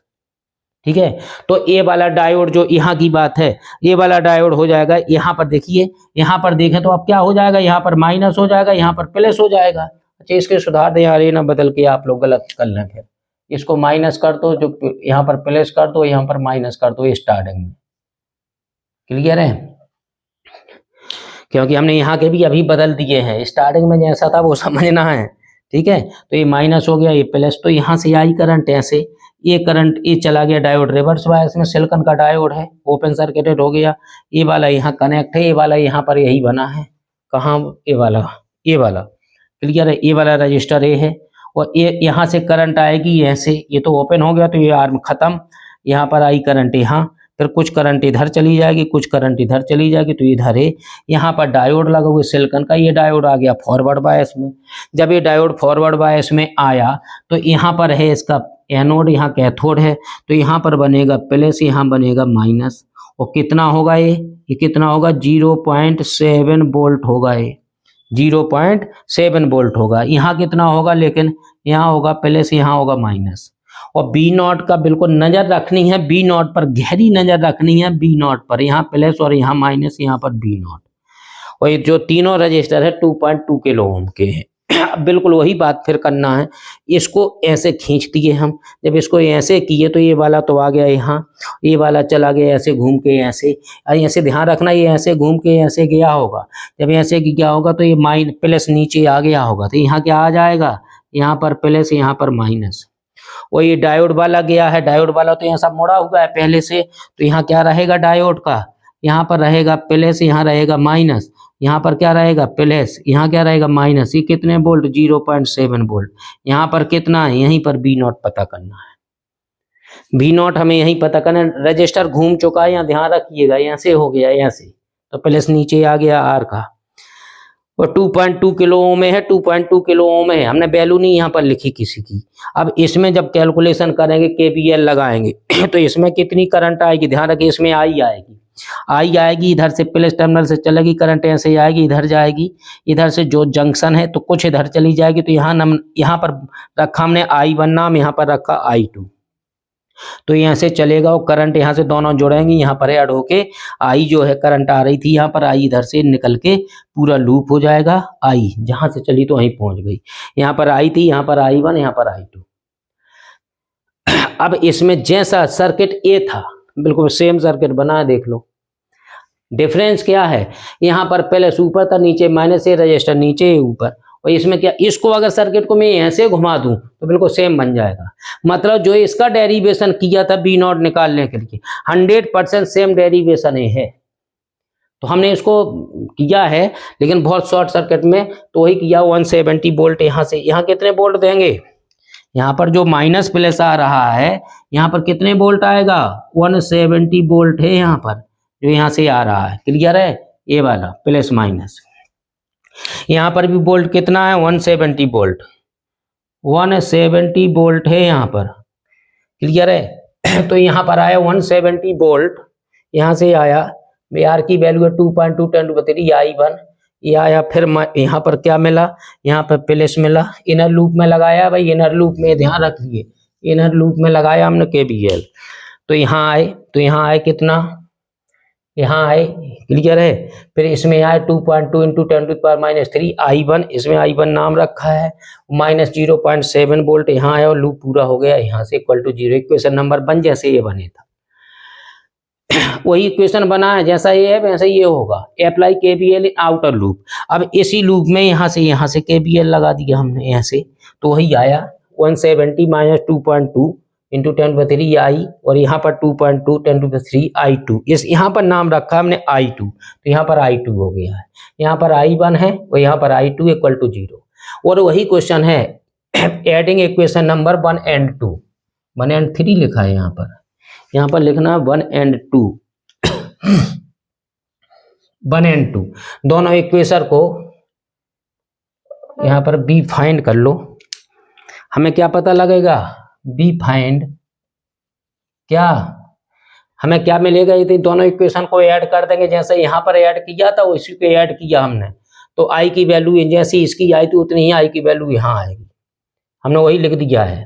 ठीक है, तो ये वाला डायोड जो यहाँ की बात है, ये वाला डायोड हो जाएगा, यहाँ पर देखिए, यहाँ पर देखें तो अब क्या हो जाएगा, यहाँ पर माइनस हो जाएगा, यहाँ पर प्लस हो जाएगा। अच्छा इसके सुधार दें यार, ये ना बदल के आप लोग गलत कर लें, फिर इसको माइनस कर दो, जो यहाँ पर प्लस कर दो, यहाँ पर माइनस कर दो, स्टार्टिंग में। क्लियर है, क्योंकि हमने यहाँ के भी अभी बदल दिए हैं, स्टार्टिंग में जैसा था वो समझना है। ठीक है। तो ये माइनस हो गया, ये प्लस, तो यहाँ से आई करंट ऐसे, ये करंट ये चला गया डायोड रिवर्स बायस में, सिलिकॉन का डायोड है, ओपन सर्किटेड हो गया, ये वाला यहाँ कनेक्ट है, ये वाला यहाँ पर यही बना है, कहाँ, ये वाला क्लियर है, ये वाला रजिस्टर ये है, और ये यहाँ से करंट आएगी ऐसे, ये तो ओपन हो गया तो ये आर्म खत्म, यहाँ पर आई करंट यहाँ, फिर कुछ करंट इधर चली जाएगी, कुछ करंट इधर चली जाएगी, तो इधर है, यहाँ पर डायोड लगा हुआ सिलिकॉन का, ये डायोड आ गया फॉरवर्ड बायस में। जब ये डायोड फॉरवर्ड बायस में आया तो यहाँ पर है इसका एनोड, यहाँ कैथोड है, तो यहाँ पर बनेगा प्लस, यहाँ बनेगा माइनस, और कितना होगा ये कितना होगा, 0.7 वोल्ट होगा, ये 0.7 वोल्ट होगा। यहाँ कितना होगा, लेकिन यहाँ होगा प्लस, यहाँ होगा माइनस, और बी नॉट का बिल्कुल नजर रखनी है, बी नॉट पर गहरी नजर रखनी है, बी नॉट पर, यहाँ प्लस और यहाँ माइनस, यहाँ पर बी नॉट, और ये जो तीनों रजिस्टर है 2.2 किलो ओम के हैं। अब बिल्कुल वही बात फिर करना है, इसको ऐसे खींच दिए हम, जब इसको ऐसे किए तो ये वाला तो आ गया यहाँ, ये वाला चला गया ऐसे घूम के ऐसे, ऐसे ध्यान रखना, ये ऐसे घूम के ऐसे गया होगा, जब ऐसे गया होगा तो ये प्लस नीचे आ गया होगा, तो यहाँ क्या आ जाएगा, यहाँ पर प्लस, यहाँ पर माइनस, और ये डायोड वाला गया है, डायोड वाला तो यहाँ सब मुड़ा हुआ है पहले से, तो यहाँ क्या रहेगा डायोड का, यहाँ पर रहेगा प्लस, यहाँ रहेगा माइनस, यहाँ पर क्या रहेगा प्लस, यहाँ क्या रहेगा माइनस, ये कितने वोल्ट, 0.7 वोल्ट, यहाँ पर कितना है, यहीं पर बी नॉट पता करना है, बी नॉट हमें यहीं पता करना है। रजिस्टर घूम चुका है, यहाँ ध्यान रखिएगा, यहाँ से हो गया, यहाँ से तो प्लस नीचे आ गया आर का, और 2.2 किलो ओम है, 2.2 किलो ओम है, हमने वैल्यू नहीं यहाँ पर लिखी किसी की। अब इसमें जब कैलकुलेशन करेंगे, केवीएल लगाएंगे तो इसमें कितनी करंट आएगी, ध्यान रखिए, इसमें आई आएगी, इधर से प्लस टर्मिनल से चलेगी करंट, ऐसे आएगी, इधर जाएगी, इधर से जो जंक्शन है तो कुछ इधर चली जाएगी, तो यहाँ पर रखा हमने I1 नाम, यहाँ पर रखा I2, तो यहाँ से चलेगा वो करंट, यहाँ से दोनों जुड़ेंगे, यहाँ पर ऐड होके आई जो है करंट आ रही थी यहाँ पर, आई इधर से निकल के पूरा लूप हो जाएगा, आई जहां से चली तो वहीं पहुंच गई, यहाँ पर आई थी, यहाँ पर I1, यहाँ पर I2। अब इसमें जैसा सर्किट ए था बिल्कुल सेम सर्किट बना है, देख लो डिफरेंस क्या है, यहाँ पर प्लस ऊपर था, नीचे माइनस, ये रजिस्टर नीचे ऊपर, और इसमें क्या, इसको अगर सर्किट को मैं ऐसे घुमा दूं तो बिल्कुल सेम बन जाएगा, मतलब जो इसका डेरिवेशन किया था बी नॉट निकालने के लिए 100% सेम डेरिवेशन है, तो हमने इसको किया है, लेकिन बहुत शॉर्ट सर्किट में तो वही किया, 170 वोल्ट यहाँ से, यहाँ कितने वोल्ट देंगे, यहाँ पर जो माइनस प्लस आ रहा है, यहाँ पर कितने वोल्ट आएगा, 170 वोल्ट है यहाँ पर, जो यहाँ से आ रहा है, क्लियर है, ये वाला प्लस माइनस, यहाँ पर भी वोल्ट कितना है, 170 वोल्ट, 170 वोल्ट है यहाँ पर, क्लियर है। तो यहाँ पर आया 170 वोल्ट, यहाँ से आया, आर की वैल्यू है 2.2 10 to 3 I1, ये आया, फिर यहाँ पर क्या मिला, यहाँ पर प्लस मिला, इनर लूप में लगाया भाई, इनर लूप में ध्यान रखिए, इनर लूप में लगाया हमने केवीएल, तो यहाँ आए, तो यहाँ आए कितना, यहाँ आए, क्लियर है, फिर इसमें आए 2.2 × 10⁻³ I1, इसमें I1 नाम रखा है, माइनस 0.7 वोल्ट यहाँ आया, और लूप पूरा हो गया, यहाँ से इक्वल टू 0, इक्वेशन नंबर 1 जैसे ये बने था वही इक्वेशन बना है, जैसा ये है वैसे ये होगा, अप्लाई केवीएल इन आउटर लूप। अब इसी लूप में यहाँ से केवीएल लगा दिया हमने ऐसे, तो वही आया 170 - 2.2 × 10⁻³ I, और यहाँ पर 2.2 10⁻³ I2, इस यहाँ पर नाम रखा हमने I2, तो यहाँ पर I2 हो गया है, यहाँ पर I1 है और यहाँ पर I2 इक्वल टू 0, और वही क्वेश्चन है adding equation number 1 and 2, 1 and 3 लिखा है यहाँ पर लिखना 1 and 2 1 and 2 दोनों इक्वेशन को यहाँ पर बी फाइंड कर लो, हमें क्या पता लगेगा, बी फाइंड, क्या हमें क्या मिलेगा, यदि दोनों इक्वेशन को ऐड कर देंगे, जैसे यहाँ पर ऐड किया था उसी को ऐड किया हमने, तो आई की वैल्यू जैसी इसकी आई थी उतनी ही आई की वैल्यू यहाँ आएगी, हमने वही लिख दिया है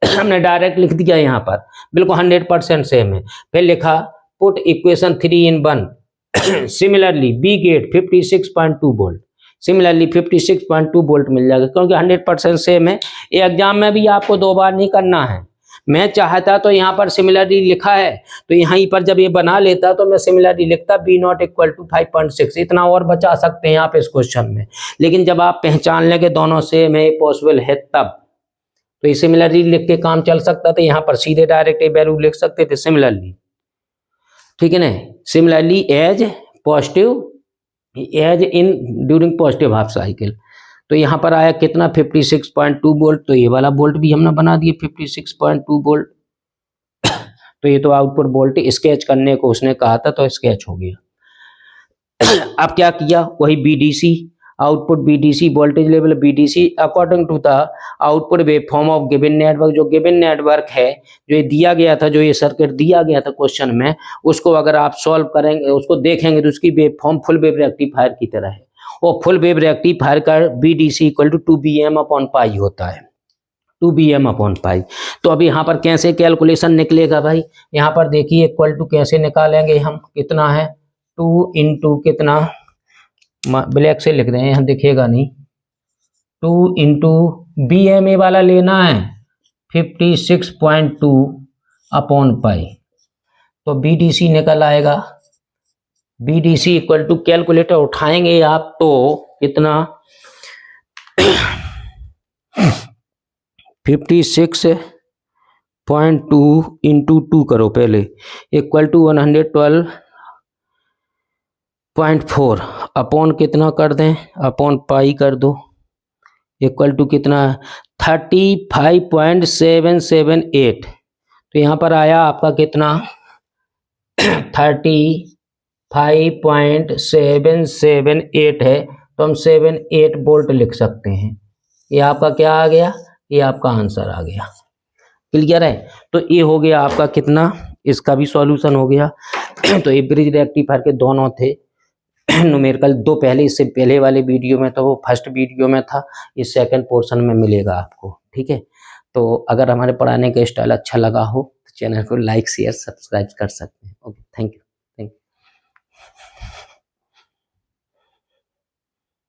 हमने डायरेक्ट लिख दिया यहाँ पर, बिल्कुल 100% सेम है। फिर लिखा put equation 3 in 1 similarly B get 56.2 volt, similarly 56.2 volt मिल जाएगा, क्योंकि 100% सेम है। ये एग्जाम में भी आपको 2 बार नहीं करना है, मैं चाहता तो यहाँ पर सिमिलरली लिखा है, तो यहाँ पर जब ये बना लेता तो मैं सिमिलरली लिखता B0 इक्वल टू 5.6, इतना और बचा सकते हैं आप इस क्वेश्चन में। लेकिन जब आप पहचान लेंगे दोनों सेम है, पॉसिबल है, तब तो ये सिमिलरली लिख के काम चल सकता था। यहाँ पर सीधे डायरेक्ट वैल्यू लिख सकते थे सिमिलरली, ठीक है ना। Similarly as positive, as in during positive half cycle. तो यहाँ पर आया कितना 56.2 वोल्ट, तो ये वाला वोल्ट भी हमने बना दिए 56.2 वोल्ट। तो ये तो आउटपुट वोल्ट स्केच करने को उसने कहा था, तो स्केच हो गया। अब क्या किया, वही BDC output, BDC voltage level BDC according to the output wave form of given network. जो गिवन नेटवर्क है, जो ये दिया गया था, जो ये सर्किट दिया गया था क्वेश्चन में, उसको अगर आप सॉल्व करेंगे, उसको देखेंगे तो उसकी wave form full wave rectifier की तरह है। और फुल वेव रेक्टिफायर का BDC इक्वल टू 2Bm/π होता है, 2Bm/π। तो अभी यहाँ पर कैसे कैलकुलेशन निकलेगा भाई, यहाँ पर देखिए इक्वल टू कैसे निकालेंगे हम, कितना है 2 इंटू कितना, ब्लैक से लिख रहे हैं यहाँ दिखेगा नहीं, 2 इंटू BMA वाला लेना है 56.2/π, तो BDC निकल आएगा। BDC इक्वल टू, कैलकुलेटर उठाएंगे आप तो कितना 56.2 इंटू 2 करो पहले, इक्वल टू 112.4 अपॉन कितना कर दें, अपॉन पाई कर दो, इक्वल टू कितना 35.778। तो यहाँ पर आया आपका कितना 35.778 है, तो हम 78 वोल्ट लिख सकते हैं। ये आपका क्या आ गया, ये आपका आंसर आ गया। क्लियर है। तो ये हो गया आपका कितना, इसका भी सॉल्यूशन हो गया। तो ये ब्रिज रेक्टिफायर के दोनों थे न्यूमेरिकल, दो पहले, इससे पहले वाले वीडियो में तो वो फर्स्ट वीडियो में था, इस सेकंड पोर्शन में मिलेगा आपको, ठीक है। तो अगर हमारे पढ़ाने का स्टाइल अच्छा लगा हो तो चैनल को लाइक शेयर सब्सक्राइब कर सकते हैं। Okay, thank you.